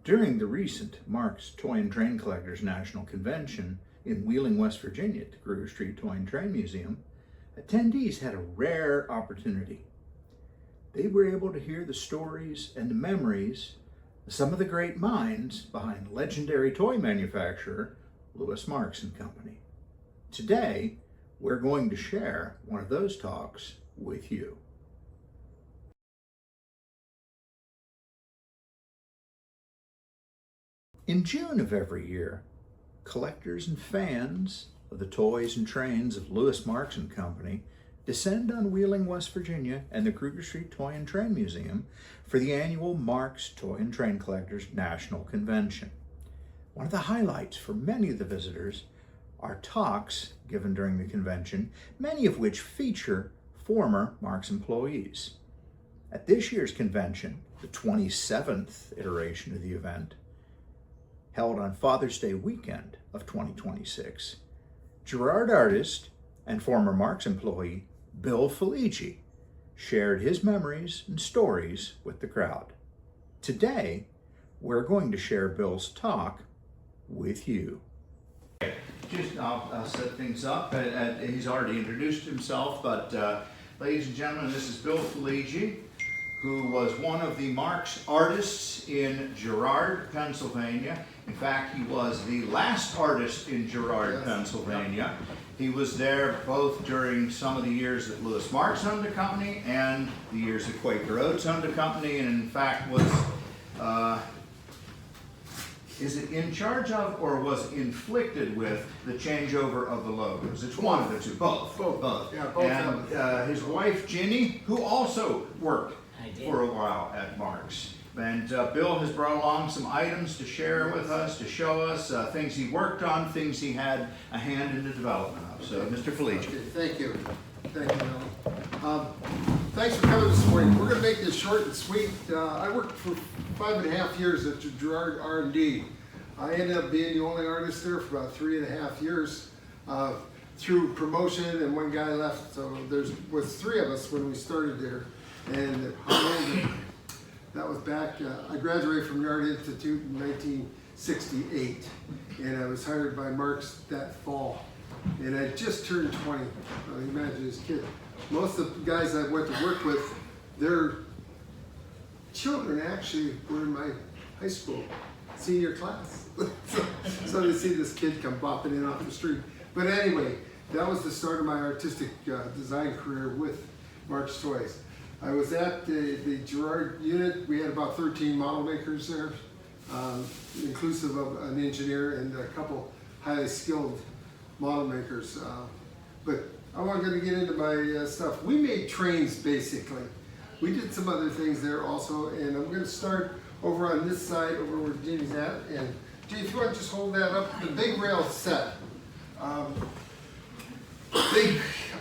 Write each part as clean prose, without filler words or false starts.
During the recent Marx Toy and Train Collectors National Convention in Wheeling, West Virginia at the Kruger Street Toy and Train Museum, attendees had a rare opportunity. They were able to hear the stories and the memories of some of the great minds behind legendary toy manufacturer Louis Marx and Company. Today, we're going to share one of those talks with you. In June of every year, collectors and fans of the toys and trains of Louis Marx and Company descend on Wheeling, West Virginia and the Kruger Street Toy and Train Museum for the annual Marx Toy and Train Collectors National Convention. One of the highlights for many of the visitors are talks given during the convention, many of which feature former Marx employees. At this year's convention, the 27th iteration of the event, held on Father's Day weekend of 2026, Girard artist and former Marx employee Bill Felege shared his memories and stories with the crowd. Today, we're going to share Bill's talk with you. I'll set things up. He's already introduced himself, but ladies and gentlemen, this is Bill Felege, who was one of the Marx artists in Girard, Pennsylvania. In fact, he was the last artist in Girard, Pennsylvania. He was there both during some of the years that Louis Marx owned the company and the years that Quaker Oats owned the company, and in fact was, is it in charge of or was inflicted with the changeover of the logos? It's one of the two, both. Yeah, both. And his wife, Ginny, who also worked for a while at Marx. And Bill has brought along some items to share with us, to show us things he worked on, things he had a hand in the development of. So, Mr. Felege. Okay, thank you. Thank you, Allan. Thanks for coming this morning. We're going to make this short and sweet. I worked for 5.5 years at Girard R&D. I ended up being the only artist there for about 3.5 years through promotion, and one guy left. So there was 3 of us when we started there. And that was back, I graduated from Girard Institute in 1968, and I was hired by Marx that fall. And I just turned 20. Imagine this kid. Most of the guys I went to work with, their children actually were in my high school senior class. So to see this kid come bopping in off the street. But anyway, that was the start of my artistic design career with Marx Toys. I was at the Girard unit. We had about 13 model makers there, inclusive of an engineer and a couple highly skilled model makers. But I wasn't going to get into my stuff. We made trains, basically. We did some other things there also, and I'm going to start over on this side, over where Jeannie's at. And Jeannie, if you want to just hold that up, the big rail set.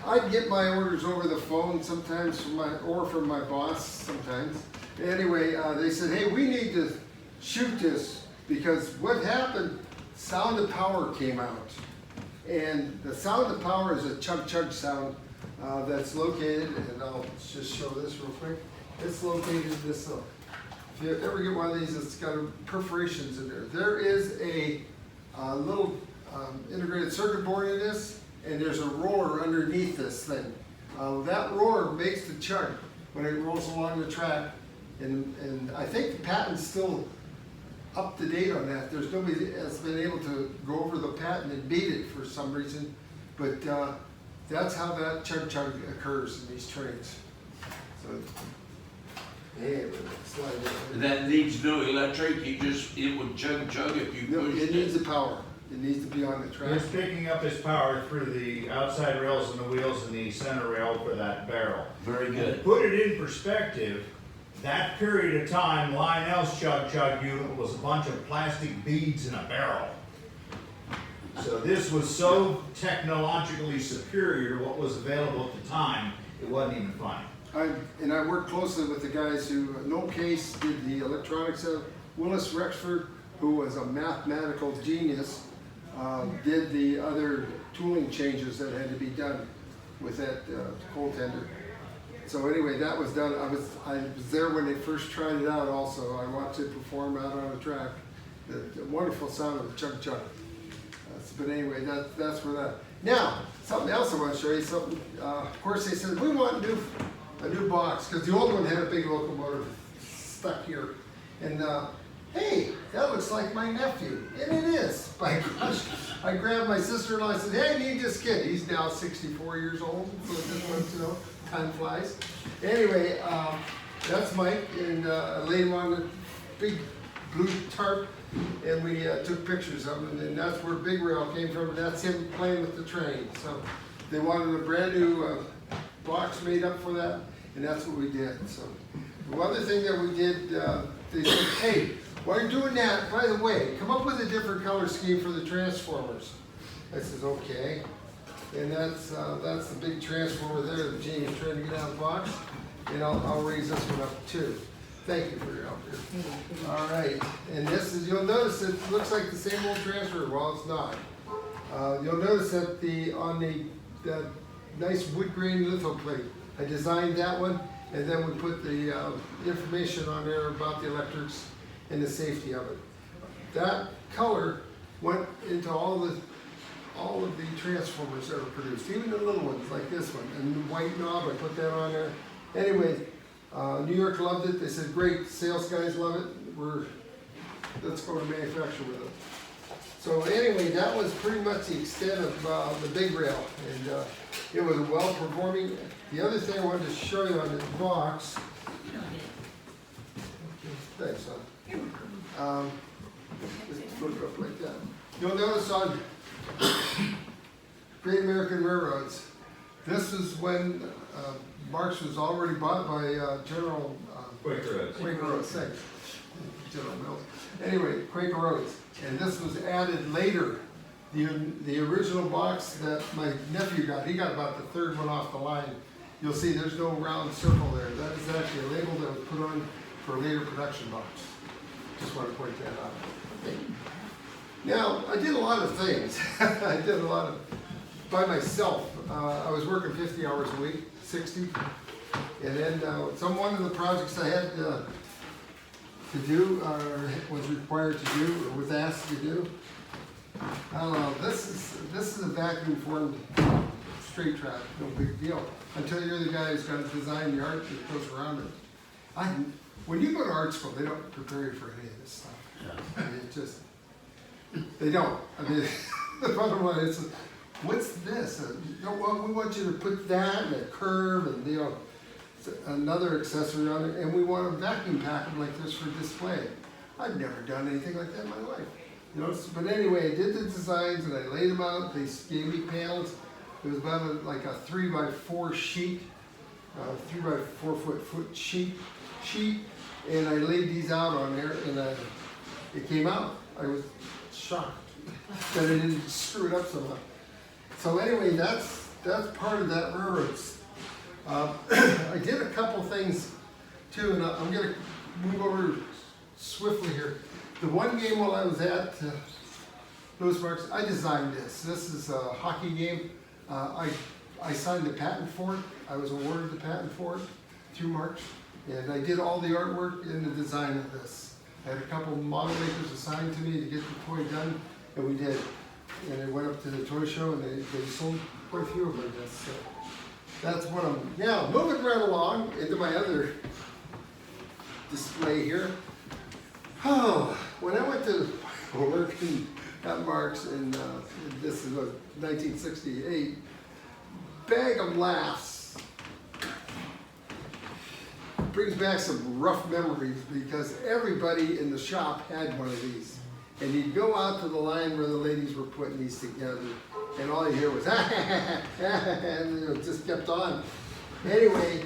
I'd get my orders over the phone sometimes from my boss sometimes. Anyway, they said, hey, we need to shoot this because what happened, Sound of Power came out. And the Sound of Power is a chug-chug sound that's located, and I'll just show this real quick. It's located in this, if you ever get one of these, it's got perforations in there. There is a little integrated circuit board in this, and there's a roller underneath this thing. That roller makes the chug when it rolls along the track, and I think the patent's still up to date on that. There's nobody that has been able to go over the patent and beat it for some reason, but that's how that chug occurs in these trains. So, hey, slide it. That needs no electric. It would chug if you No, pushed it needs the power. It needs to be on the track. It's picking up his power through the outside rails and the wheels and the center rail for that barrel. Very good. To put it in perspective, that period of time, Lionel's chug unit was a bunch of plastic beads in a barrel. So this was so technologically superior to what was available at the time, it wasn't even funny. I worked closely with the guys who, No Case did the electronics of, Willis Rexford, who was a mathematical genius, did the other tooling changes that had to be done with that coal tender. So anyway, that was done. I was there when they first tried it out also. I watched it perform out on a track. The wonderful sound of chug chug. But anyway, that's for that. Now, something else I want to show you. Something. Of course, they said we want a new box because the old one had a big locomotive stuck here. And hey, that looks like my nephew, and it is. By gosh, I grabbed my sister-in-law and said, "Hey, need this kid." He's now 64 years old, so just wants to know, time flies. Anyway, that's Mike, and I laid him on a big blue tarp, and we took pictures of him, and that's where Big Rail came from, and that's him playing with the train. So they wanted a brand new box made up for that, and that's what we did. So the other thing that we did, they said, "Hey, while you're doing that, by the way, come up with a different color scheme for the transformers." I says, "Okay." And that's the big transformer there that James trying to get out of the box. And I'll raise this one up too. Thank you for your help here. All right, and this is, you'll notice it looks like the same old transformer. Well, it's not. You'll notice that on the nice wood grain litho plate, I designed that one, and then we put the information on there about the electrics and the safety of it. That color went into all of the transformers that were produced, even the little ones like this one. And the white knob, I put that on there. Anyway, New York loved it. They said, "Great, sales guys love it. Let's go to manufacture with it." So anyway, that was pretty much the extent of the Big Rail, and it was well performing. The other thing I wanted to show you on this box. Thanks, son. Just flip it up like that. You'll notice on Great American Railroads, this is when Marx was already bought by General Quaker Oats. Thanks. General Mills. Anyway, Quaker Oats, and this was added later. The original box that my nephew got, he got about the third one off the line. You'll see there's no round circle there. That is actually a label that was put on for a later production box. Just want to point that out. Okay. Now, I did a lot of things. I did a lot of, by myself. I was working 50 hours a week, 60. And then one of the projects I had to do, or was required to do, or was asked to do, I don't know, this is a vacuum formed straight track, no big deal. Until you're the guy who's got to design the art that goes around it. When you go to art school, they don't prepare you for any of this stuff. I mean, it just, they don't. I mean, the bottom line is, what's this? Well, we want you to put that and a curve and another accessory on it, and we want to vacuum pack them like this for display. I've never done anything like that in my life. But anyway, I did the designs and I laid them out. They gave me panels. It was about like a 3x4 sheet, 3x4 foot sheet, and I laid these out on there, and it came out. I was shocked that I didn't screw it up somehow. So anyway, that's part of that railroads. I did a couple things too, and I'm going to move over swiftly here. The one game while I was at Louis Marx, I designed this. This is a hockey game. I signed the patent for it. I was awarded the patent for it through Marx, and I did all the artwork and the design of this. I had a couple model makers assigned to me to get the toy done, and we did. And I went up to the toy show, and they sold quite a few of them. So that's what I'm, now moving right along into my other display here. Oh, when I went to work at Marx, and this is 1968, bag of laughs brings back some rough memories because everybody in the shop had one of these. And you'd go out to the line where the ladies were putting these together, and all you hear was, and it just kept on. Anyway,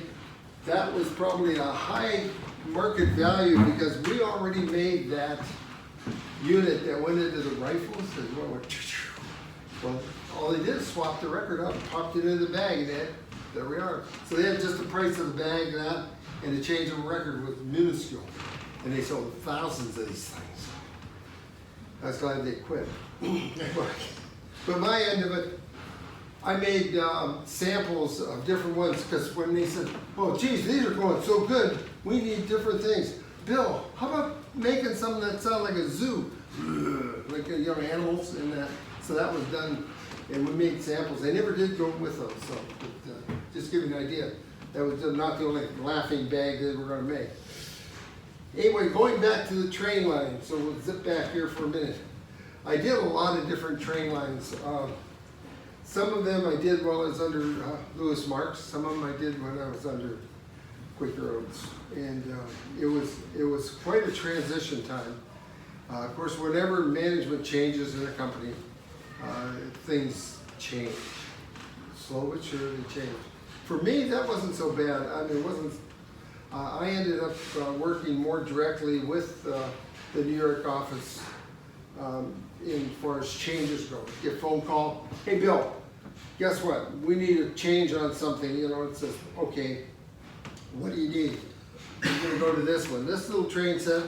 that was probably a high market value because we already made that unit that went into the rifles. Well, all they did is swap the record up, popped it in the bag, and there we are. So they had just the price of the bag and that, and the change of a record was minuscule. And they sold thousands of these things. I was glad they quit. But my end of it, I made samples of different ones because when they said, oh geez, these are going so good, we need different things. Bill, how about making something that sounds like a zoo? Like animals and that. So that was done, and we made samples. They never did go with those, so but, just give you an idea. That was not the only laughing bag that we're going to make. Anyway, going back to the train line, so we'll zip back here for a minute. I did a lot of different train lines. Some of them I did while I was under Louis Marx. Some of them I did when I was under Quaker Oats, and it was quite a transition time. Of course, whenever management changes in a company, things change. Slow but sure they change. For me, that wasn't so bad. I mean, it wasn't. I ended up working more directly with the New York office in far as changes go. Get a phone call, hey Bill, guess what? We need a change on something. You know, it says, okay, what do you need? You're gonna go to this one. This little train set,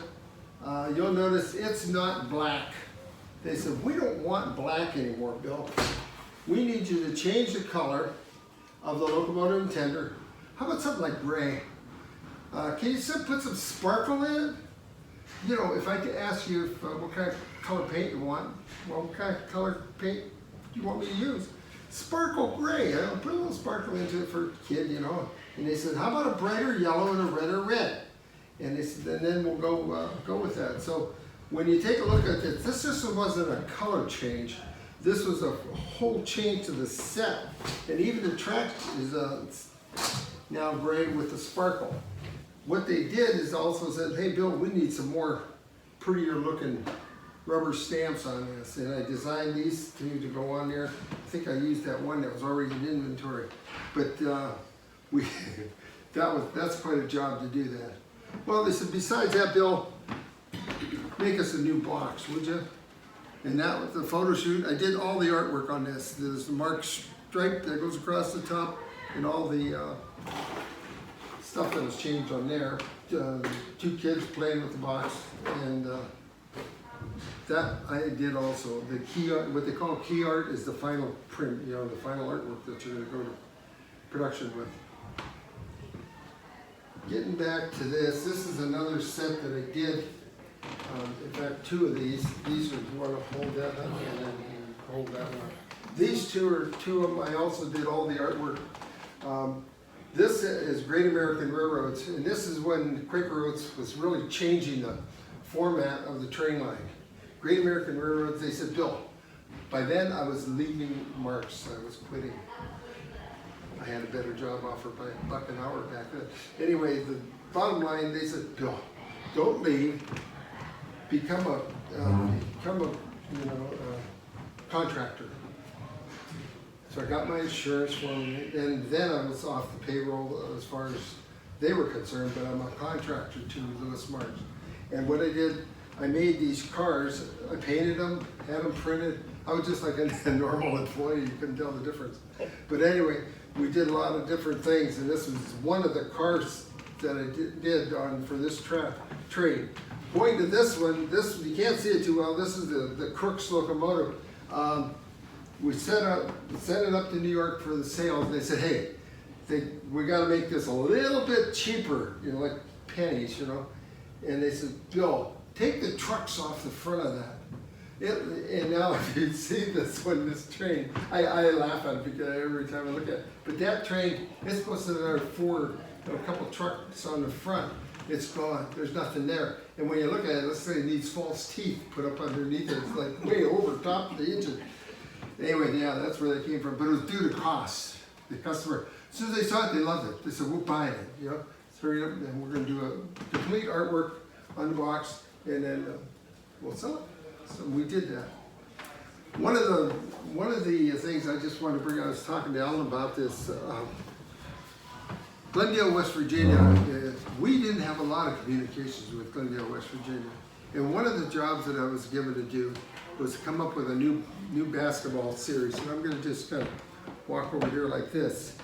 you'll notice it's not black. They said, we don't want black anymore, Bill. We need you to change the color of the locomotive and tender. How about something like gray? Can you put some sparkle in it? You know, if I could ask you if, what kind of color paint you want, well, what kind of color paint do you want me to use? Sparkle gray. Put a little sparkle into it for a kid, you know. And they said, how about a brighter yellow and a redder red? And they said, and then we'll go with that. So when you take a look at this just wasn't a color change. This was a whole change to the set. And even the track is now gray with the sparkle. What they did is also said, hey Bill, we need some more prettier looking rubber stamps on this. And I designed these two to go on there. I think I used that one that was already in inventory. But that's quite a job to do that. Well, they said, besides that, Bill, make us a new box, would you? And that was the photo shoot. I did all the artwork on this. There's the Marx stripe that goes across the top and all the stuff that was changed on there. 2 kids playing with the box, and that I did also. The key art, what they call key art, is the final print, you know, the final artwork that you're going to go to production with. Getting back to this is another set that I did. In fact, 2 of these. These are, you want to hold that up and then hold that one. These 2 are 2 of them. I also did all the artwork. This is Great American Railroads, and this is when Quaker Oats was really changing the format of the train line. Great American Railroads, they said, Bill, by then I was leaving Marx. I was quitting. I had a better job offered by $1 an hour back then. Anyway, the bottom line, they said, Bill, don't leave. Become a contractor. So I got my insurance for me, and then I was off the payroll as far as they were concerned, but I'm a contractor to Louis Marx. And what I did, I made these cars, I painted them, had them printed. I was just like a normal employee, you couldn't tell the difference. But anyway, we did a lot of different things, and this was one of the cars that I did for this train. Going to this one, you can't see it too well, this is the Crooks locomotive. We sent it up to New York for the sales. They said, hey, we got to make this a little bit cheaper, you know, like pennies, you know. And they said, Bill, take the trucks off the front of that. And now if you see this train, I laugh at it because every time I look at it. But that train, it's supposed to have a couple trucks on the front. It's gone. There's nothing there. And when you look at it, let's say it needs false teeth put up underneath it. It's like way over top of the engine. Anyway, yeah, that's where they came from. But it was due to cost. The customer, as soon as they saw it, they loved it. They said, we'll buy it. You know, hurry up, and we're going to do a complete artwork on the box, and then we'll sell it. So we did that. One of the things I just wanted to bring, I was talking to Allan about this. Glendale, West Virginia, we didn't have a lot of communications with Glendale, West Virginia. And one of the jobs that I was given to do was to come up with a new basketball series. And I'm going to just kind of walk over here like this.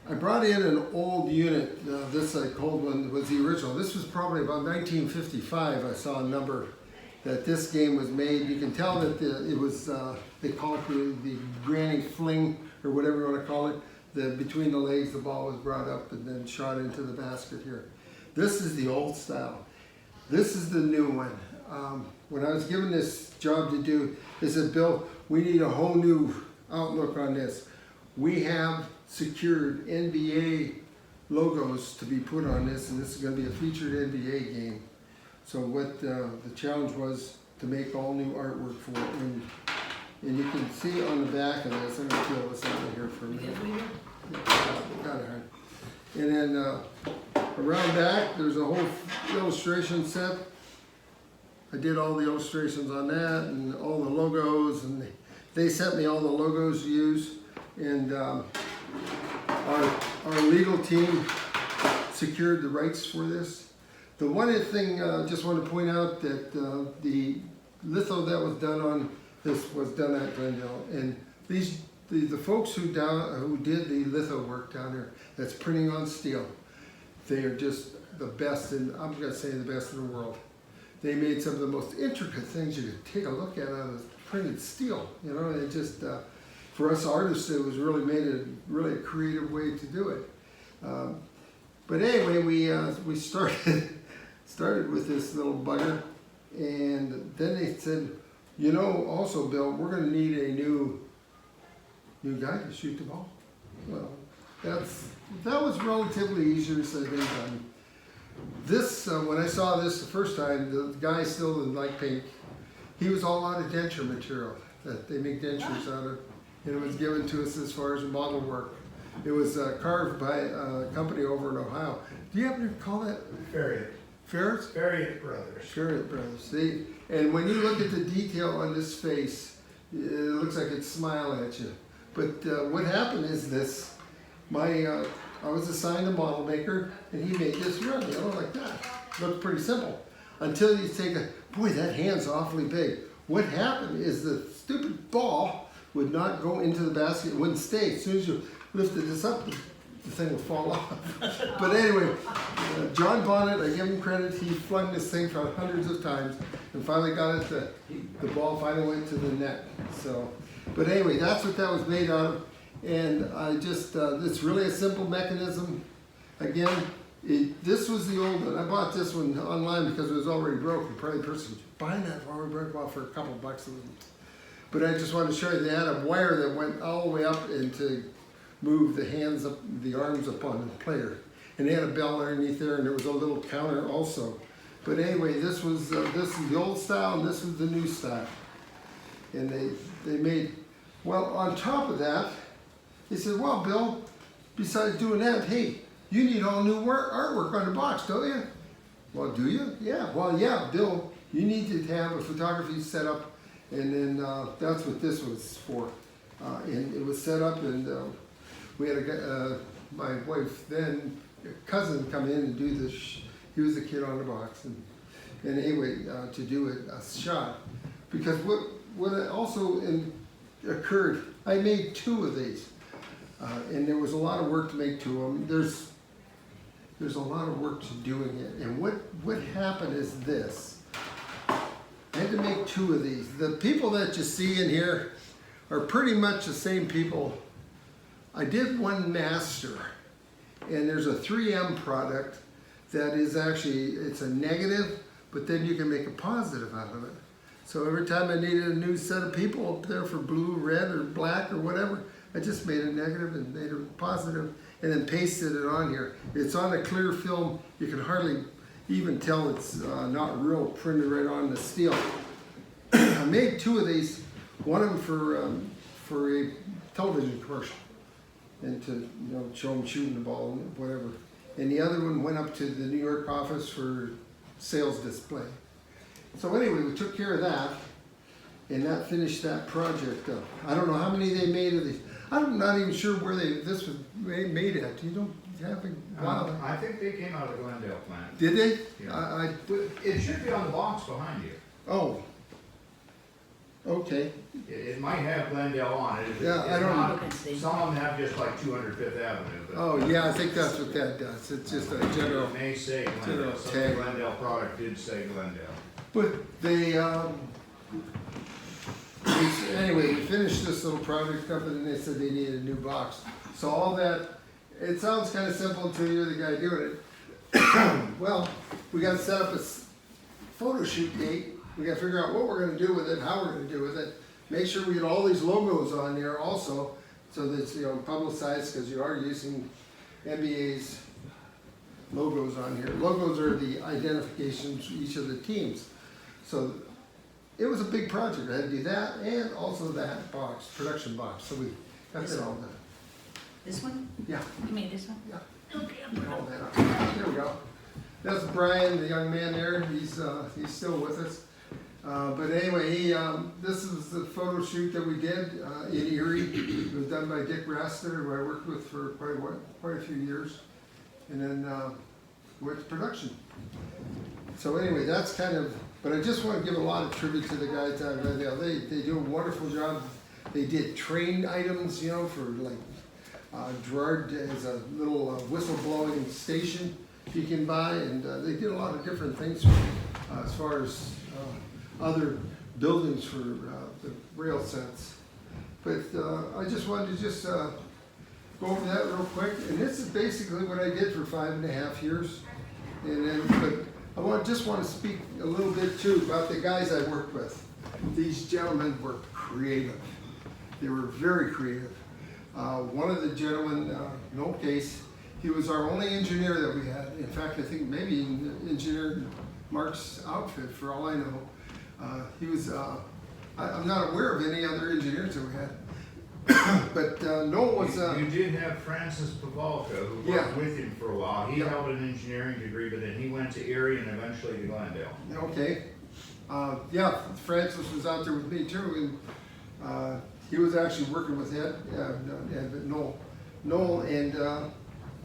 I brought in an old unit. This I called one was the original. This was probably about 1955. I saw a number, that this game was made. You can tell that it was, they call it the granny fling, or whatever you want to call it. Between the legs, the ball was brought up and then shot into the basket here. This is the old style. This is the new one. When I was given this job to do, they said, Bill, we need a whole new outlook on this. We have secured NBA logos to be put on this, and this is going to be a featured NBA game. So what the challenge was to make all new artwork for it. And you can see on the back of this, I'm going to peel this out of here for a minute. Got it. And then around back, there's a whole illustration set. I did all the illustrations on that and all the logos, and they sent me all the logos to use. And our legal team secured the rights for this. The one thing I just want to point out that the litho that was done on this was done at Glendale, and the folks who did the litho work down there, that's printing on steel, they are just the best, and I'm going to say the best in the world. They made some of the most intricate things you could take a look at out of printed steel. You know, it just for us artists, it was really made a creative way to do it. But anyway, we started with this little bugger, and then they said, you know, also, Bill, we're going to need a new guy to shoot the ball. Well, that was relatively easier said than done. This, when I saw this the first time, the guy still didn't like paint. He was all out of denture material that they make dentures out of, and it was given to us as far as model work. It was carved by a company over in Ohio. Do you happen to call that? Farriott. Ferris? Farriott Brothers. Farriott Brothers. See, and when you look at the detail on this face, it looks like it's smiling at you. But what happened is this: I was assigned a model maker, and he made this run, you know, like that. Looked pretty simple. Until you take boy, that hand's awfully big. What happened is the stupid ball would not go into the basket, it wouldn't stay. As soon as you lifted this up, the thing would fall off. But anyway, John Bonnet, I give him credit, he flung this thing for hundreds of times, and finally got it, the ball finally went to the net. So, but anyway, that's what that was made out of. And I just, it's really a simple mechanism. Again, this was the old one. I bought this one online because it was already broken. Probably the person was buying that already broke off for a couple of bucks. But I just wanted to show you they had a wire that went all the way up and to move the hands up, the arms up on the player. And they had a bell underneath there, and there was a little counter also. But anyway, this is the old style, and this is the new style. And they made, well, on top of that, they said, well, Bill, besides doing that, hey, you need all new artwork on the box, don't you? Well, do you? Yeah. Well, yeah, Bill, you need to have a photography set up, and then that's what this was for. And it was set up, and we had my wife then, cousin, come in and do this. He was the kid on the box, and anyway, to do a shot. Because what also occurred, I made 2 of these. And there was a lot of work to make 2 of them. There's a lot of work to doing it. And what happened is this. I had to make 2 of these. The people that you see in here are pretty much the same people. I did one master, and there's a 3M product that is actually, it's a negative, but then you can make a positive out of it. So every time I needed a new set of people up there for blue, red, or black, or whatever, I just made a negative and made a positive, and then pasted it on here. It's on a clear film. You can hardly even tell it's not real, printed right on the steel. I made 2 of these, one of them for a television commercial, and to show them shooting the ball and whatever. And the other one went up to the New York office for sales display. So anyway, we took care of that, and that finished that project up. I don't know how many they made of these. I'm not even sure where this was made at. You don't have a wow. I think they came out of the Glendale plant. Did they? Yeah. It should be on the box behind you. Oh. Okay. It might have Glendale on it. Yeah, I don't know. Some of them have just like 205th Avenue. But oh yeah, I think that's what that does. It's just a general. It may say Glendale. General Some tag. Glendale product did say Glendale. But anyway, we finished this little project up and they said they needed a new box. So all that, it sounds kind of simple until you're the guy doing it. Well, we got to set up a photo shoot date. We got to figure out what we're going to do with it, how we're going to do with it. Make sure we get all these logos on there also, so that it's, you know, publicized, because you are using NBA's logos on here. Logos are the identifications for each of the teams. So it was a big project. I had to do that and also that box, production box. So we got that all done. This one? Yeah, You made this one? yeah. Put all that up. There we go. That's Brian, the young man there. He's still with us. But anyway, this is the photo shoot that we did in Erie. It was done by Dick Raster, who I worked with for quite a few years. And then went to production. So anyway, that's kind of, but I just want to give a lot of tribute to the guys out there. They do a wonderful job. They did train items, you know, for like Girard has a little whistle-blowing station you can buy, and they did a lot of different things as far as other buildings for the rail sets. But I just wanted to just go over that real quick, and this is basically what I did for 5.5 years. And then, but I just want to speak a little bit too about the guys I worked with. These gentlemen were creative. They were very creative. One of the gentlemen, no case, he was our only engineer that we had. In fact, I think maybe he engineered Mark's outfit, for all I know. He was, I'm not aware of any other engineers that we had. But Noel was... You did have Francis Pavalka, who worked with him for a while. He held an engineering degree, but then he went to Erie and eventually to Glendale. Okay. Yeah, Francis was out there with me too, and he was actually working with Ed, but Noel and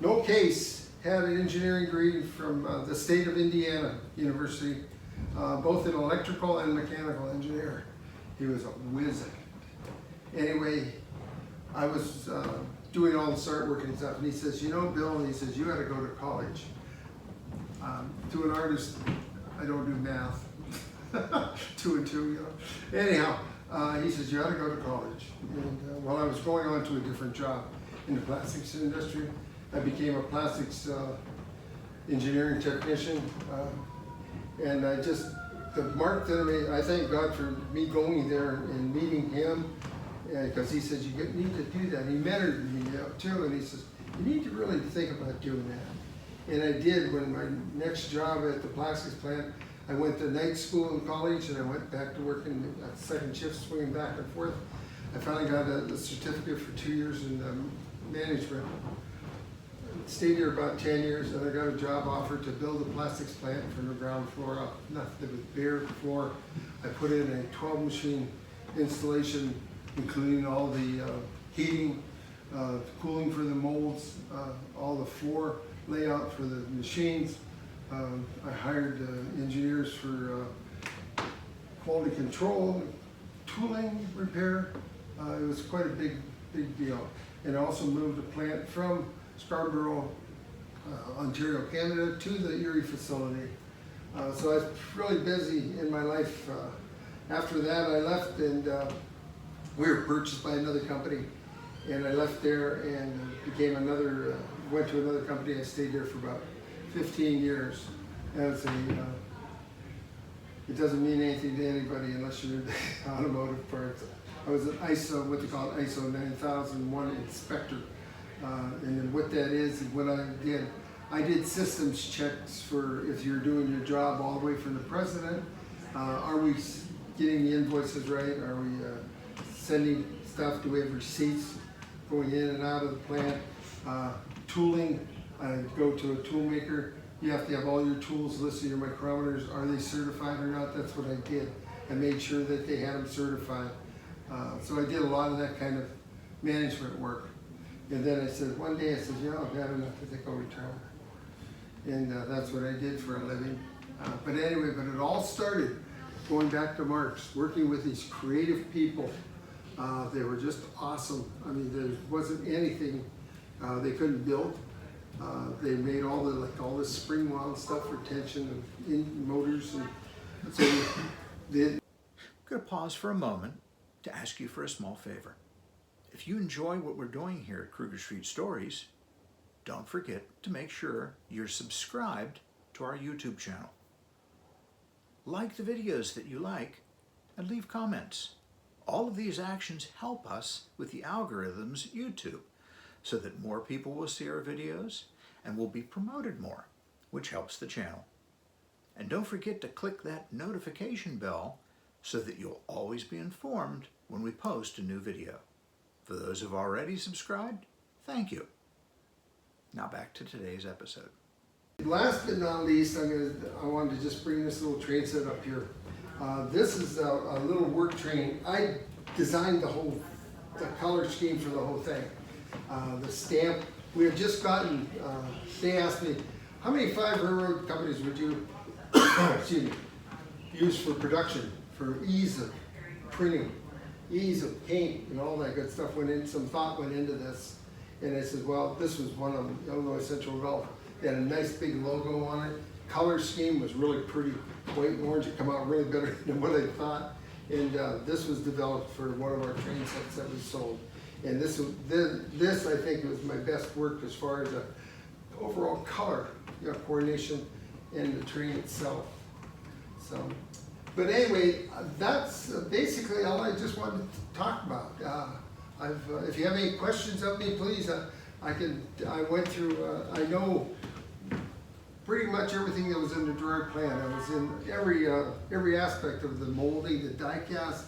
No Case had an engineering degree from the state of Indiana University, both in electrical and mechanical engineer. He was a whiz. Anyway, I was doing all the start work and stuff, and he says, you know, Bill, he says, you got to go to college. To an artist, I don't do math. 2 and 2, you know. Anyhow, he says, you got to go to college. And while I was going on to a different job in the plastics industry, I became a plastics engineering technician. And I just, Mark, I thank God for me going there and meeting him, because he says, you need to do that. He mentored me too, and he says, you need to really think about doing that. And I did. When my next job at the plastics plant, I went to night school in college, and I went back to working at second shift, swinging back and forth. I finally got a certificate for 2 years in management. Stayed here about 10 years, and I got a job offer to build a plastics plant from the ground floor up. Nothing but bare floor. I put in a 12-machine installation, including all the heating, cooling for the molds, all the floor layout for the machines. I hired engineers for quality control, tooling repair. It was quite a big deal. And I also moved the plant from Scarborough, Ontario, Canada, to the Erie facility. So I was really busy in my life. After that, I left, and we were purchased by another company. And I left there and became went to another company. I stayed there for about 15 years as it doesn't mean anything to anybody unless you're in the automotive parts. I was an ISO, what they call an ISO 9001 inspector. And then what that is, what I did systems checks for if you're doing your job all the way from the president. Are we getting the invoices right? Are we sending stuff? Do we have receipts going in and out of the plant? Tooling, I go to a tool maker. You have to have all your tools listed, your micrometers. Are they certified or not? That's what I did. I made sure that they had them certified. So I did a lot of that kind of management work. And then I said, one day I said, yeah, I've had enough, I think I'll retire. And that's what I did for a living. But anyway, it all started going back to Marx, working with these creative people. They were just awesome. I mean, there wasn't anything they couldn't build. They made all the spring wound stuff for tension and motors, and So the I'm going to pause for a moment to ask you for a small favor. If you enjoy what we're doing here at Kruger Street Stories, don't forget to make sure you're subscribed to our YouTube channel. Like the videos that you like and leave comments. All of these actions help us with the algorithms at YouTube so that more people will see our videos and will be promoted more, which helps the channel. And don't forget to click that notification bell so that you'll always be informed when we post a new video. For those who've already subscribed, thank you. Now back to today's episode. last but not least, I wanted to just bring this little train set up here. This is a little work train. I designed the color scheme for the whole thing. The stamp, we had just gotten, they asked me, how many 5 railroad companies would you excuse me, use for production, for ease of printing, ease of paint, and all that good stuff went in, some thought went into this. And I said, well, this was one of them, Illinois Central Railroad. They had a nice big logo on it. Color scheme was really pretty. White and orange had come out really better than what I thought. And this was developed for one of our train sets that we sold. And this I think was my best work as far as the overall color, coordination in the train itself. So, but anyway, that's basically all I just wanted to talk about. If you have any questions of me, please. I went through. I know pretty much everything that was in the Girard plan. I was in every aspect of the molding, the die cast,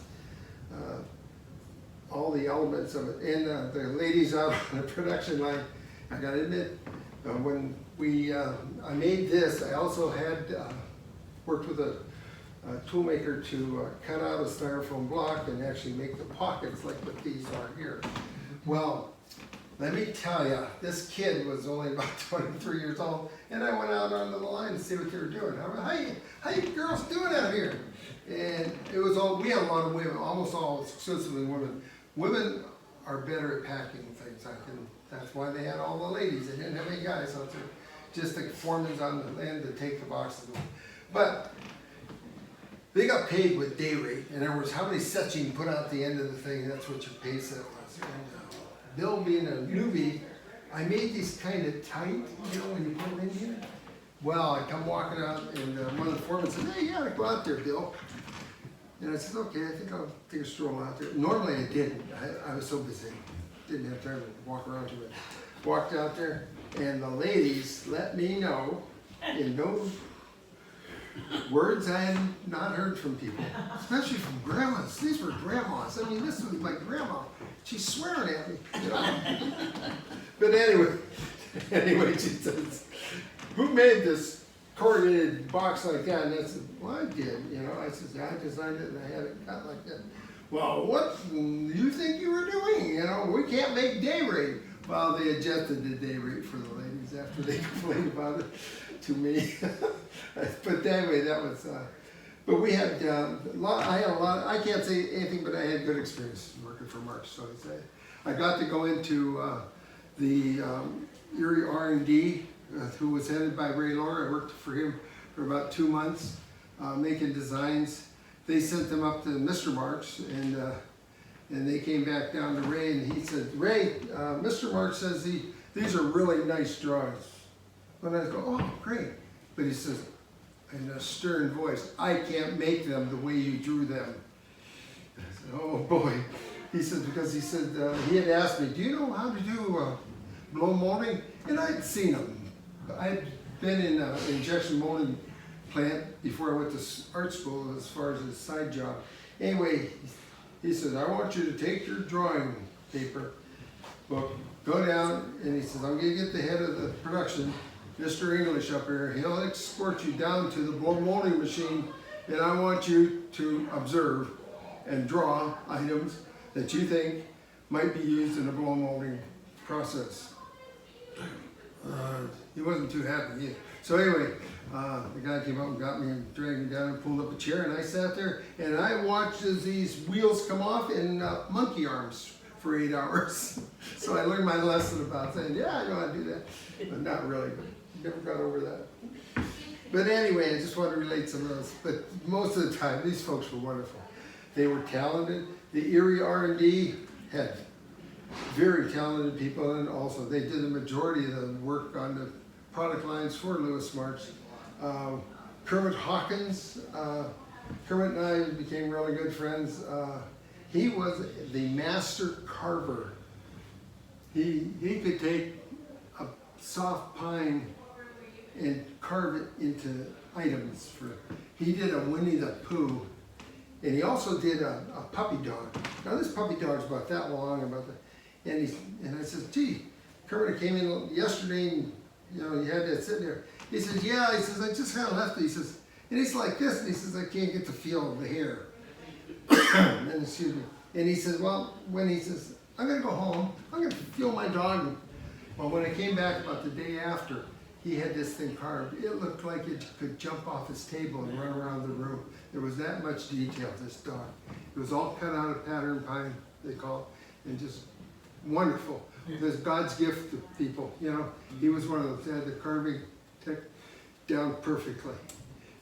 all the elements of it. And the ladies out on the production line, I gotta admit, when I made this, I also had worked with a toolmaker to cut out a styrofoam block and actually make the pockets like what these are here. Well, let me tell you, this kid was only about 23 years old, and I went out onto the line to see what they were doing. I went, how you girls doing out here? And it was all, we had a lot of women, almost all exclusively women. Women are better at packing things. That's why they had all the ladies. They didn't have any guys out there. Just the foremen on the land to take the boxes away. But they got paid with day rate. In other words, how many sets you can put out the end of the thing, that's what your pay set was. And Bill being a newbie, I made these kind of tight, when you put them in here. Well, I come walking out, and one of the foremen said, hey, you gotta go out there, Bill. And I said, okay, I think I'll take a stroll out there. Normally I didn't. I was so busy. Didn't have time to walk around too much. Walked out there, and the ladies let me know in no words I had not heard from people, especially from grandmas. These were grandmas. I mean, this was my grandma. She's swearing at me. But anyway, she says, who made this corrugated box like that? And I said, well, I did. I said, yeah, I designed it and I had it cut like that. Well, what do you think you were doing? We can't make day rate. Well, they adjusted the day rate for the ladies after they complained about it to me. But anyway, that was, but we had a lot, I can't say anything, but I had good experiences working for Marx Toys. I got to go into the Erie R&D, who was headed by Ray Lohr. I worked for him for about 2 months, making designs. They sent them up to Mr. Marx, and they came back down to Ray, and he said, Ray, Mr. Marx says these are really nice drawings. And I go, oh, great. But he says, in a stern voice, I can't make them the way you drew them. And I said, oh boy. He said, because he said, he had asked me, do you know how to do blow molding? And I'd seen them. I'd been in an injection molding plant before I went to art school as far as a side job. Anyway, he says, I want you to take your drawing paper book, go down, and he says, I'm going to get the head of the production, Mr. English up here. He'll escort you down to the blow molding machine, and I want you to observe and draw items that you think might be used in the blow molding process. He wasn't too happy either. So anyway, the guy came up and got me and dragged me down and pulled up a chair, and I sat there and I watched as these wheels come off in monkey arms for 8 hours. So I learned my lesson about saying, yeah, I know how to do that, but not really. Never got over that. But anyway, I just want to relate some of those. But most of the time, these folks were wonderful. They were talented. The Erie R&D had very talented people, and also they did the majority of the work on the product lines for Lewis Marx. Kermit Hawkins, Kermit and I became really good friends. He was the master carver. He could take a soft pine and carve it into items. He did a Winnie the Pooh, and he also did a puppy dog. Now this puppy dog's about that long, and I said, gee, Kermit came in yesterday, and you had that sitting there. He says, yeah. He says, I just kind of left it. He says, and he's like this, and he says, I can't get the feel of the hair. And excuse me. And he says, well, he says, I'm gonna go home. I'm gonna feel my dog. Well, when I came back about the day after, he had this thing carved. It looked like it could jump off his table and run around the room. There was that much detail, this dog. It was all cut out of pattern pine, they call it, and just wonderful. This God's gift to people, He was one of those that had the carving down perfectly.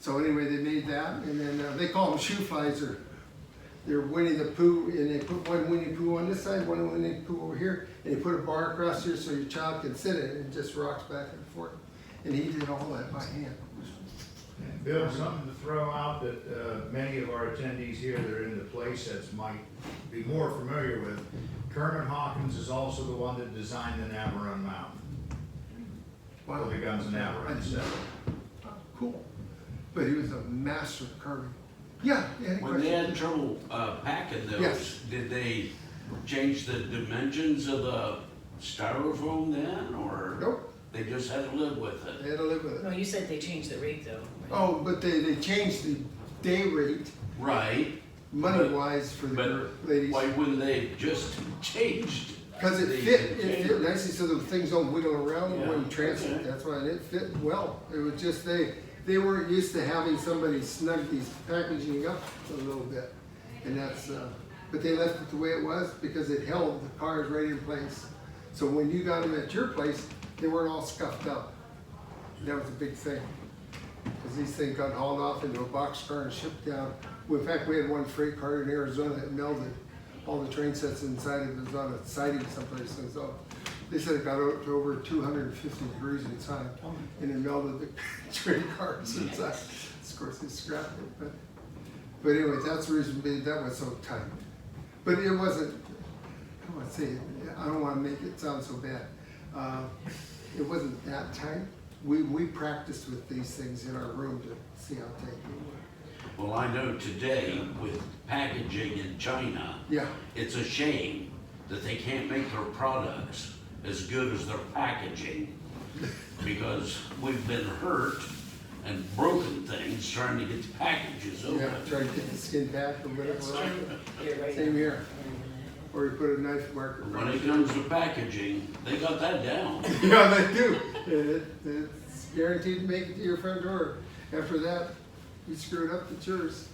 So anyway, they made that, and then they call them shoe flies, or they're Winnie the Pooh, and they put one Winnie the Pooh on this side, one Winnie the Pooh over here, and they put a bar across here so your child can sit in it, and it just rocks back and forth. And he did all that by hand. Bill, something to throw out that many of our attendees here that are in the play sets might be more familiar with. Kermit Hawkins is also the one that designed the Navarone Mountain. Wow. The Guns and Navarone set. Cool. But he was a master of carving. Yeah. When they had trouble packing those, Yes. did they change the dimensions of the styrofoam then, or? Nope. They just had to live with it? They had to live with No, it. you said they changed the rate though. right? Oh, but they changed the day rate, Right. money-wise, for the ladies. Why wouldn't they just changed? Because it the fit nicely so the things don't wiggle around Yeah, when transit. okay. That's why it fit well. It was just they weren't used to having somebody snug these packaging up a little bit. And that's, but they left it the way it was because it held the cars right in place. So when you got them at your place, they weren't all scuffed up. That was a big thing. Because these things got hauled off into a boxcar and shipped down. Well, in fact, we had one freight car in Arizona that melted. All the train sets inside it was on a siding someplace. And so they said it got up to over 250 degrees inside. And it melted the train cars inside. Of course, they scrapped it. But anyway, that's the reason that was so tight. But it wasn't, I want to say, I don't want to make it sound so bad. It wasn't that tight. We practiced with these things in our room to see how tight they were. Well, I know today with packaging in China, Yeah. it's a shame that they can't make their products as good as their packaging, because we've been hurt and broken things trying to get the packages open. Yeah, try to get the skin back or whatever. That's off true. it. You're right. Same here. Or you put a knife marker. When it comes to packaging, they got that down. Yeah, they do. It's guaranteed to make it to your front door. After that, you screwed up, it's yours.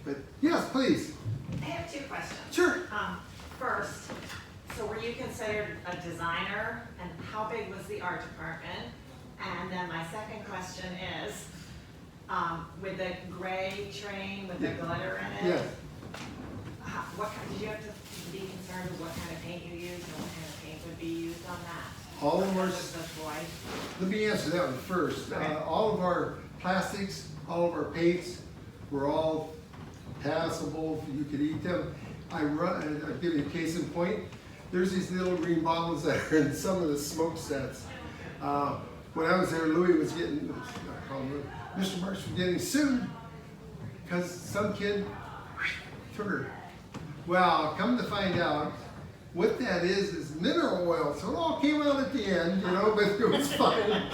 But yes, please. I have two questions. Sure. First, so were you considered a designer, and how big was the art department? And then my second question is, with the gray train with the glitter in it, Yes. did you have to be concerned with what kind of paint you used, and what kind of paint would be used on that? All of Or our, was the toy? let me answer that one first. Okay. All of our plastics, all of our paints were all passable. You could eat them. I'll give you a case in point. There's these little green bottles that are in some of the smoke sets. When I was there, Louis was getting, I call him Louis, Mr. Marx was getting sued because some kid took her. Well, come to find out, what that is mineral oil. So it all came out at the end, but it was fine.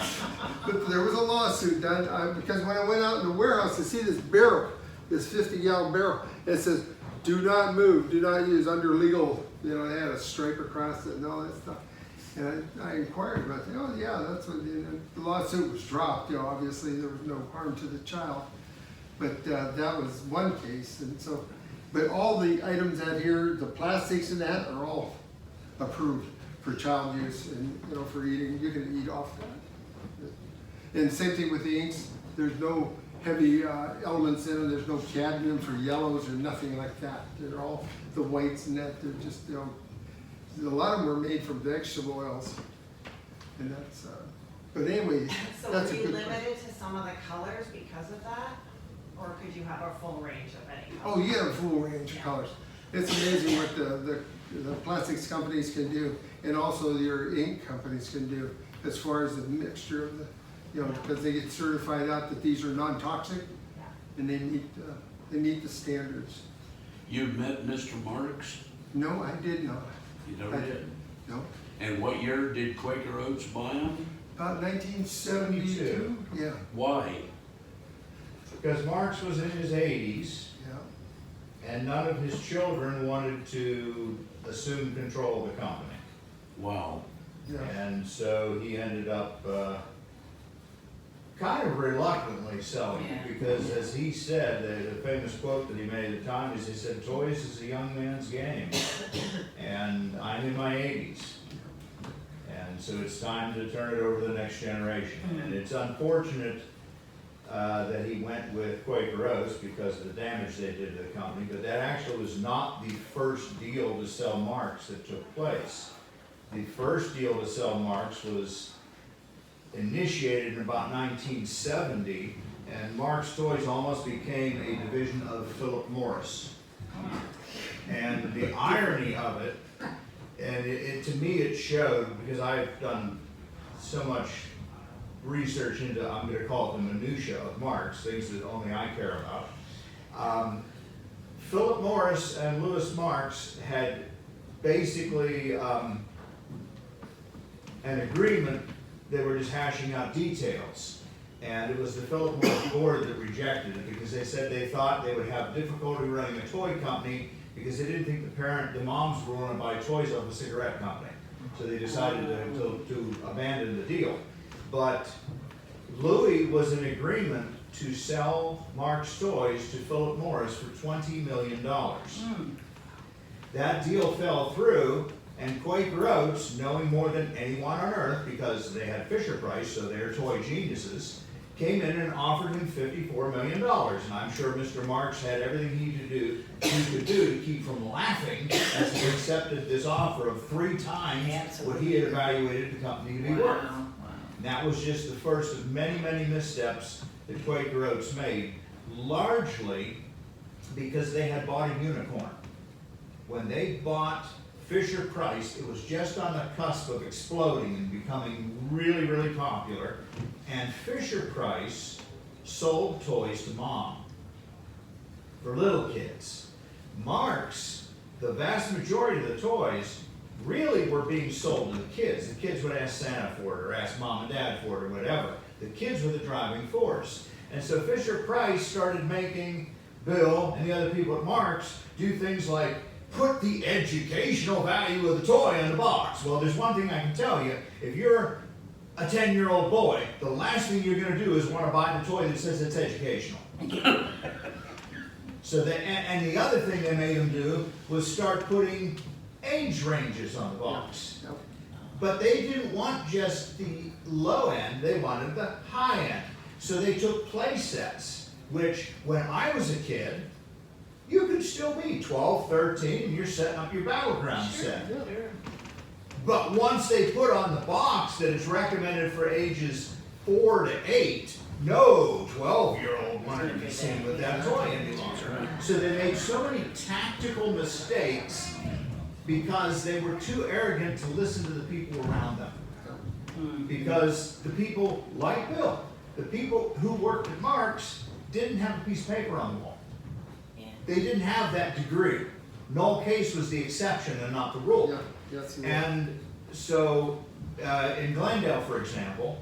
But there was a lawsuit done because when I went out in the warehouse to see this barrel, this 50-gallon barrel, it says, do not move, do not use under legal, they had a stripe across it and all that stuff. And I inquired about it. Oh yeah, that's what the lawsuit was dropped. Obviously there was no harm to the child, but that was one case. And so, but all the items out here, the plastics and that, are all approved for child use and for eating. You can eat off that. And same thing with the inks. There's no heavy elements in them. There's no cadmiums or yellows or nothing like that. They're all the whites and that. They're just, you know, a lot of them are made from vegetable oils. And that's, but anyway, So that's were a you good limited to some of the colors because of that? Or could you have a full range of any color? Oh, you have a full range of colors. It's amazing what the plastics companies can do, and also your ink companies can do, as far as the mixture of the, you know, because they get certified out that these are non-toxic, Yeah. and they meet the standards. You met Mr. Marx? No, I did not. You never I did? No, And what year did Quaker Oats buy them? about 1972. Yeah, Why? Because Marx was in his 80s, yeah. and none of his children wanted to assume control of the company. Wow. Yeah. And so he ended up kind of reluctantly selling it, Yeah. because as he said, the famous quote that he made at the time is, he said, "Toys is a young man's game, and I'm in my 80s. And so it's time to turn it over to the next generation." And it's unfortunate that he went with Quaker Oats because of the damage they did to the company, but that actually was not the first deal to sell Marx that took place. The first deal to sell Marx was initiated in about 1970, and Marx Toys almost became a division of Philip Morris. And the irony of it, and to me it showed, because I've done so much research into, I'm going to call it the minutia of Marx, things that only I care about. Philip Morris and Louis Marx had basically an agreement. They were just hashing out details, and it was the Philip Morris board that rejected it, because they said they thought they would have difficulty running a toy company because they didn't think the moms were going to buy toys off a cigarette company. So they decided to abandon the deal. But Louis was in agreement to sell Marx Toys to Philip Morris for $20 million. That deal fell through, and Quaker Oats, knowing more than anyone on earth, because they had Fisher-Price, so they're toy geniuses, came in and offered him $54 million. And I'm sure Mr. Marx had everything he could do to keep from laughing as he accepted this offer of 3 times what he had evaluated the company to be worth. And that was just the first of many, many missteps that Quaker Oats made, largely because they had bought a unicorn. When they bought Fisher-Price, it was just on the cusp of exploding and becoming really, really popular. And Fisher-Price sold toys to mom for little kids. Marx, the vast majority of the toys, really were being sold to the kids. The kids would ask Santa for it or ask mom and dad for it or whatever. The kids were the driving force. And so Fisher-Price started making Bill and the other people at Marx do things like put the educational value of the toy on the box. Well, there's one thing I can tell you. If you're a 10-year-old boy, the last thing you're going to do is want to buy the toy that says it's educational. So and the other thing they made them do was start putting age ranges on the box. Yep. But they didn't want just the low end, they wanted the high end. So they took play sets, which when I was a kid, you could still be 12, 13, and you're setting up your battleground set. Sure. But once they put on the box that it's recommended for ages 4 to 8, no 12-year-old wanted to be seen with that toy any longer. So they made so many tactical mistakes because they were too arrogant to listen to the people around them. Because the people like Bill, the people who worked at Marx, didn't have a piece of paper on the wall. They didn't have that degree. Noel Case was the exception and not the rule. Yeah, yes, And so in Glendale, for example,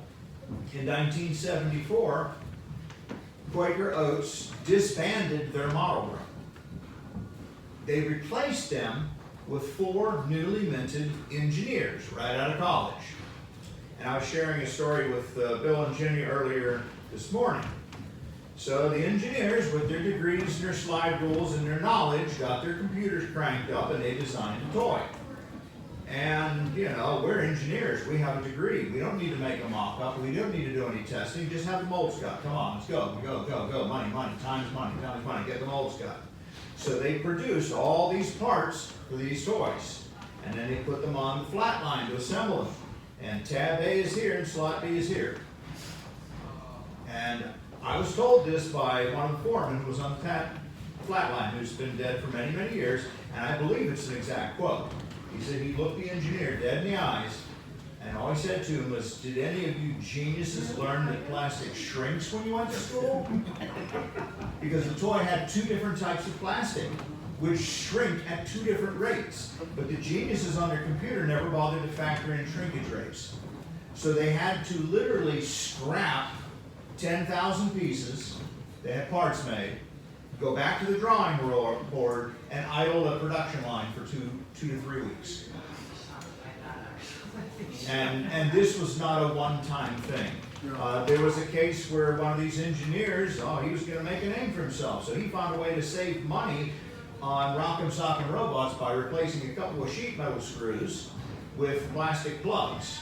in 1974, Quaker Oats disbanded their model room. They replaced them with 4 newly minted engineers right out of college. And I was sharing a story with Bill and Jenny earlier this morning. So the engineers, with their degrees and their slide rules and their knowledge, got their computers cranked up and they designed a toy. And, you know, we're engineers, we have a degree, we don't need to make a mock-up, we don't need to do any testing, just have the molds cut, come on, let's go, money, time's money, get the molds cut. So they produced all these parts for these toys, and then they put them on the flat line to assemble them. And tab A is here and slot B is here. And I was told this by one of the foremen who was on the flat line, who's been dead for many, many years, and I believe it's an exact quote. He said he looked the engineer dead in the eyes, and all he said to him was, did any of you geniuses learn that plastic shrinks when you went to school? Because the toy had two different types of plastic, which shrink at two different rates. But the geniuses on their computer never bothered to factor in shrinkage rates. So they had to literally scrap 10,000 pieces, they had parts made, go back to the drawing board and idle a production line for two to 3 weeks. And this was not a one-time thing. There was a case where one of these engineers, he was going to make a name for himself, so he found a way to save money on Rock'em Sock'em Robots by replacing a couple of sheet metal screws with plastic plugs.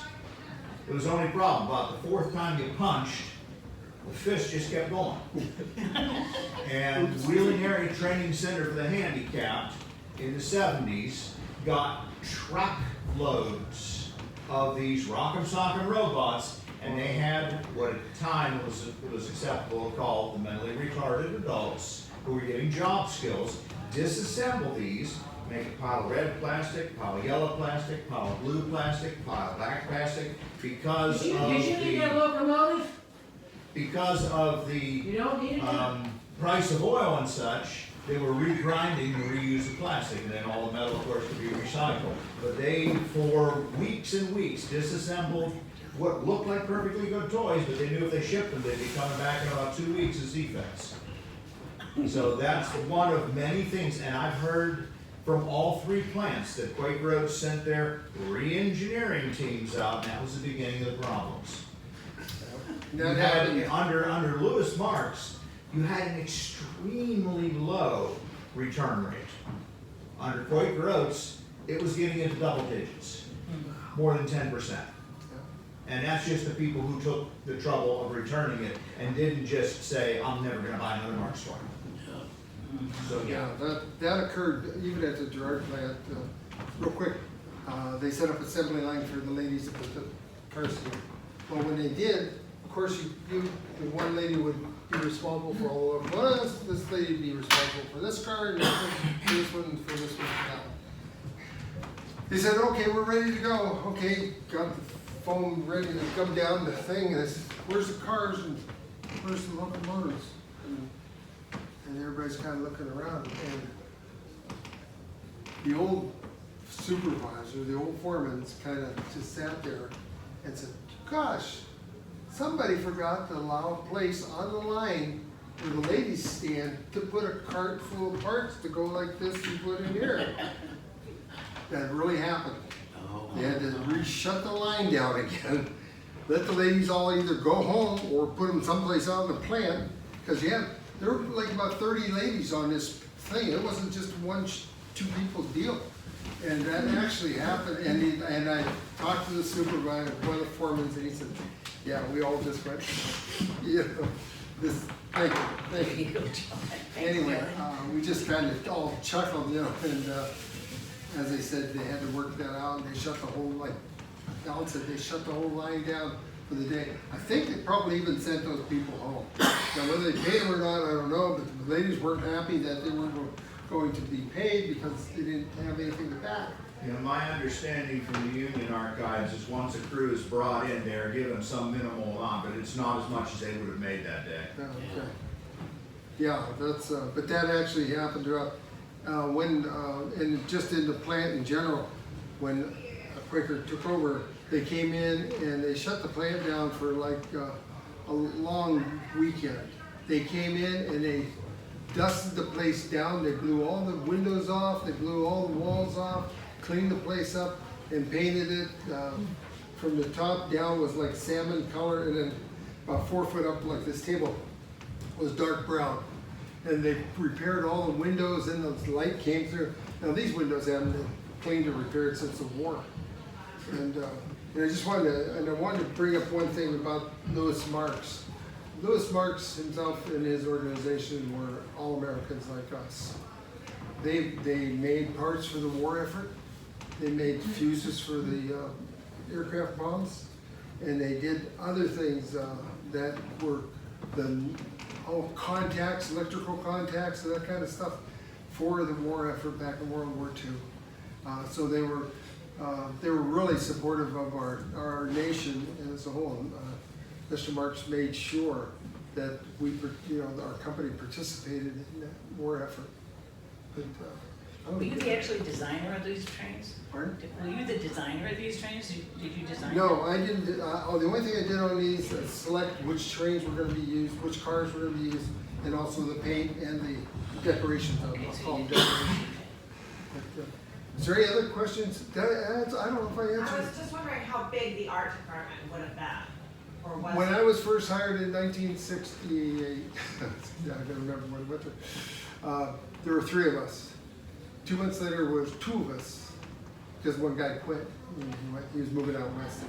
It was the only problem, about the fourth time you punched, the fist just kept going. And Wheeling Area Training Center for the Handicapped in the 70s got truckloads of these Rock'em Sock'em Robots, and they had what at the time was acceptable to call the mentally retarded adults who were getting job skills, disassemble these, make a pile of red plastic, pile of yellow plastic, pile of blue plastic, pile of black plastic, because Did you need that locomotive? because of the You don't need it? price of oil and such, they were regrinding to reuse the plastic, and then all the metal, of course, could be recycled. But they, for weeks and weeks, disassembled what looked like perfectly good toys, but they knew if they shipped them, they'd be coming back in about 2 weeks as defects. So that's one of many things, and I've heard from all three plants that Quake Road sent their re-engineering teams out, and that was the beginning of the problems. You had, under Lewis Marx, you had an extremely low return rate. Under Quake Road's, it was getting into double digits, more than 10%. And that's just the people who took the trouble of returning it and didn't just say, I'm never gonna buy another Marx toy. So, yeah. That occurred even at the Girard plant. Real quick, they set up assembly line for the ladies to put the cars together. Well, when they did, of course, the one lady would be responsible for all of them. Well, this lady would be responsible for this car, and this one for this one, and that one. They said, okay, we're ready to go. Okay, got the phone ready to come down the thing, and I said, where's the cars and where's the locomotives? And everybody's kind of looking around, and the old supervisor, the old foreman's kind of just sat there and said, gosh, somebody forgot to allow a place on the line where the ladies stand to put a cart full of parts to go like this and put in here. That really happened. They had to shut the line down again, let the ladies all either go home or put them someplace out in the plant, because there were like about 30 ladies on this thing. It wasn't just two people's deal. And that actually happened, and I talked to the supervisor, one of the foremen, and he said, yeah, we all just went, thank you. Anyway, we just kind of all chuckled, and as I said, they had to work that out, and they shut the whole, like Allan said, they shut the whole line down for the day. I think they probably even sent those people home. Now, whether they paid them or not, I don't know, but the ladies weren't happy that they weren't going to be paid because they didn't have anything to back. My understanding from the union archives is once a crew is brought in, they're given some minimal amount, but it's not as much as they would have made that day. Okay. Yeah, that's, but that actually happened throughout, and just in the plant in general, when Quaker took over, they came in and they shut the plant down for like a long weekend. They came in and they dusted the place down, they blew all the windows off, they blew all the walls off, cleaned the place up and painted it. From the top down was like salmon color, and then about 4 foot up like this table was dark brown. And they repaired all the windows and the light came through. Now these windows haven't been cleaned or repaired since the war. And I just wanted to bring up one thing about Louis Marx. Louis Marx himself and his organization were all Americans like us. They made parts for the war effort. They made fuses for the aircraft bombs, and they did other things that were contacts, electrical contacts, and that kind of stuff for the war effort back in World War II. So they were really supportive of our nation as a whole. Mr. Marx made sure that our company participated in that war effort. But, Were you the actually designer of these trains? Pardon? Were you the designer of these trains? Did you design No, them? I didn't. The only thing I did on these is select which trains were going to be used, which cars were going to be used, and also the paint and the decorations of them. Okay, I'll so call them you- decorations. But, is there any other questions? I don't know if I I answered. was just wondering how big the art department would have been, or was When it? I was first hired in 1968, yeah, I don't remember when I went there. There were 3 of us. 2 months later was 2 of us, because one guy quit. He was moving out west,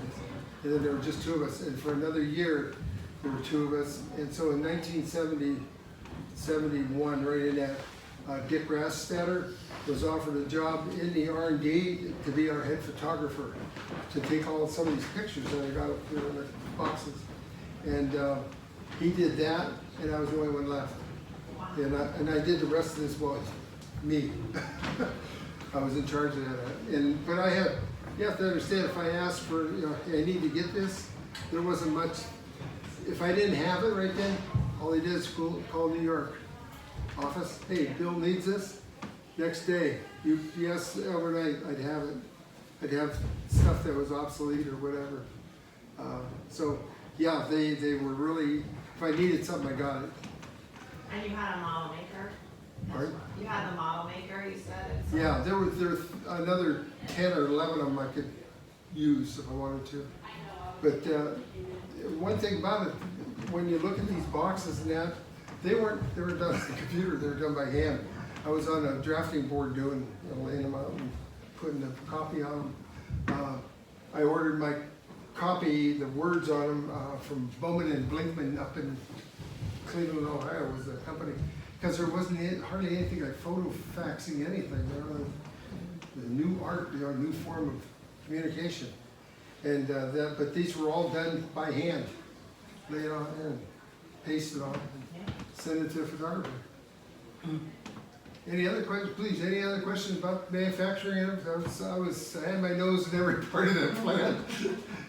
and then there were just 2 of us. And for another year, there were 2 of us. And so in 1971, right in that, Dick Rastatter was offered a job in the R&D to be our head photographer, to take some of these pictures that I got up there in the boxes. And he did that, and I was the only one left. And I did the rest of this, me. I was in charge of that. But you have to understand, if I asked for, hey, I need to get this, there wasn't much. If I didn't have it right then, all they did is call New York office. Hey, Bill needs this. Next day, UPS overnight, I'd have it. I'd have stuff that was obsolete or whatever. So yeah, they were really, if I needed something, I got it. And you had a model maker? Pardon? You had the model maker, you said? Yeah, there were another 10 or 11 of them I could use if I wanted to. But one thing about it, when you look at these boxes and that, they were done on the computer, they were done by hand. I was on a drafting board laying them out and putting a copy on them. I ordered my copy, the words on them, from Bowman and Blinkman up in Cleveland, Ohio was the company. Because there wasn't hardly anything like photo faxing anything. The new art, new form of communication. And but these were all done by hand. Lay it on there and paste it on and send it to a photographer. Any other questions, please? Any other questions about manufacturing? I had my nose in every part of that plant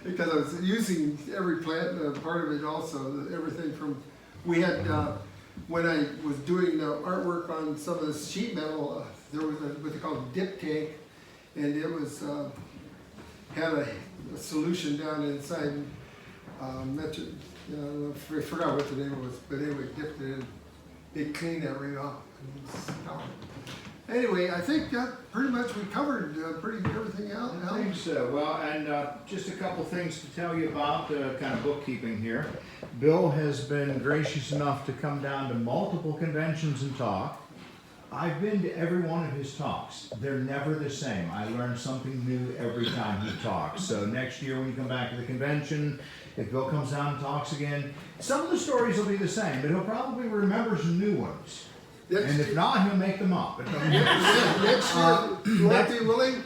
because I was using every plant, part of it also. Everything from, we had, when I was doing the artwork on some of the sheet metal, there was what they call a dip tank, and it was, had a solution down inside, I forgot what the name was, but anyway, dipped it in. They cleaned that right off. Anyway, I think that pretty much we covered everything out. I think so. Well, and just a couple things to tell you about kind of bookkeeping here. Bill has been gracious enough to come down to multiple conventions and talk. I've been to every one of his talks. They're never the same. I learn something new every time he talks. So next year when you come back to the convention, if Bill comes down and talks again, some of the stories will be the same, but he'll probably remember some new ones. And if not, he'll make them up. Next year, you want to be willing?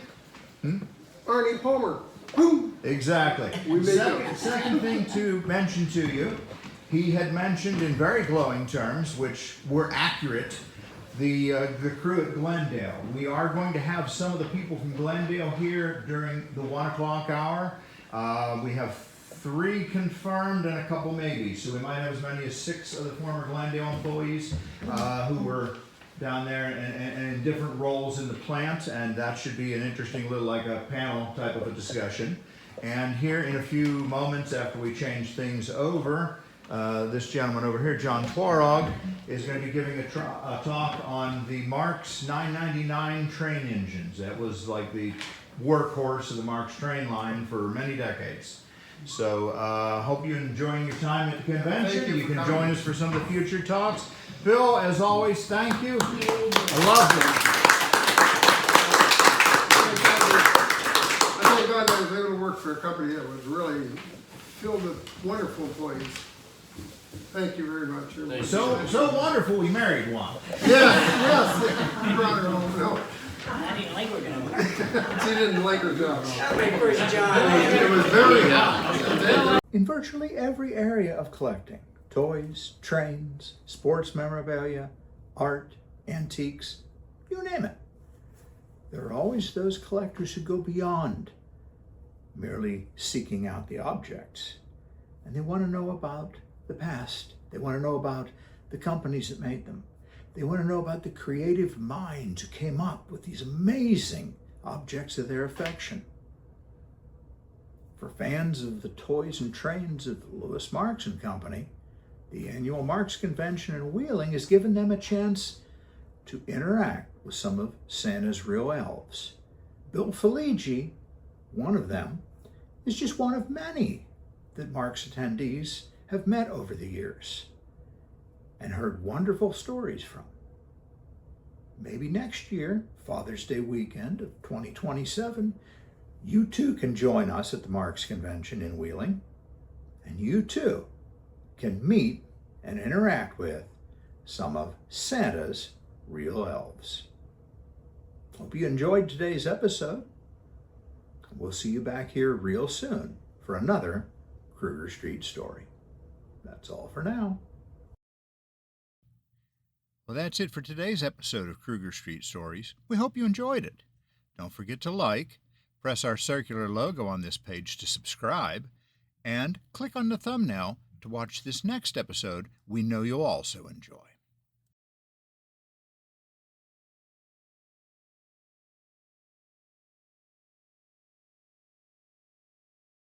Arnie Palmer. Boom. Exactly. Second thing to mention to you, he had mentioned in very glowing terms, which were accurate, the crew at Glendale. We are going to have some of the people from Glendale here during the 1 o'clock hour. We have 3 confirmed and a couple maybes, so we might have as many as 6 of the former Glendale employees who were down there and in different roles in the plant, and that should be an interesting little, like a panel type of a discussion. And here in a few moments after we change things over, this gentleman over here, John Twarog, is going to be giving a talk on the Marx 999 train engines. That was like the workhorse of the Marx train line for many decades. So hope you're enjoying your time at the convention. You can join us for some of the future talks. Bill, as always, thank you. I love you. glad I was able to work for a company that was really filled with wonderful employees. Thank you very much. Thank So wonderful, we married one. Yes, you brought her home. No, I didn't like we're gonna work. she didn't like her job. My first job. It was very hot. In virtually every area of collecting, toys, trains, sports memorabilia, art, antiques, you name it, there are always those collectors who go beyond merely seeking out the objects. And they want to know about the past. They want to know about the companies that made them. They want to know about the creative minds who came up with these amazing objects of their affection. For fans of the toys and trains of Lewis Marx and Company, the annual Marx Convention in Wheeling has given them a chance to interact with some of Santa's real elves. Bill Felege, one of them, is just one of many that Marx attendees have met over the years and heard wonderful stories from. Maybe next year, Father's Day weekend of 2027, you too can join us at the Marx Convention in Wheeling, and you too can meet and interact with some of Santa's real elves. Hope you enjoyed today's episode. We'll see you back here real soon for another Kruger Street story. That's all for now. Well, that's it for today's episode of Kruger Street Stories. We hope you enjoyed it. Don't forget to like, press our circular logo on this page to subscribe, and click on the thumbnail to watch this next episode we know you'll also enjoy.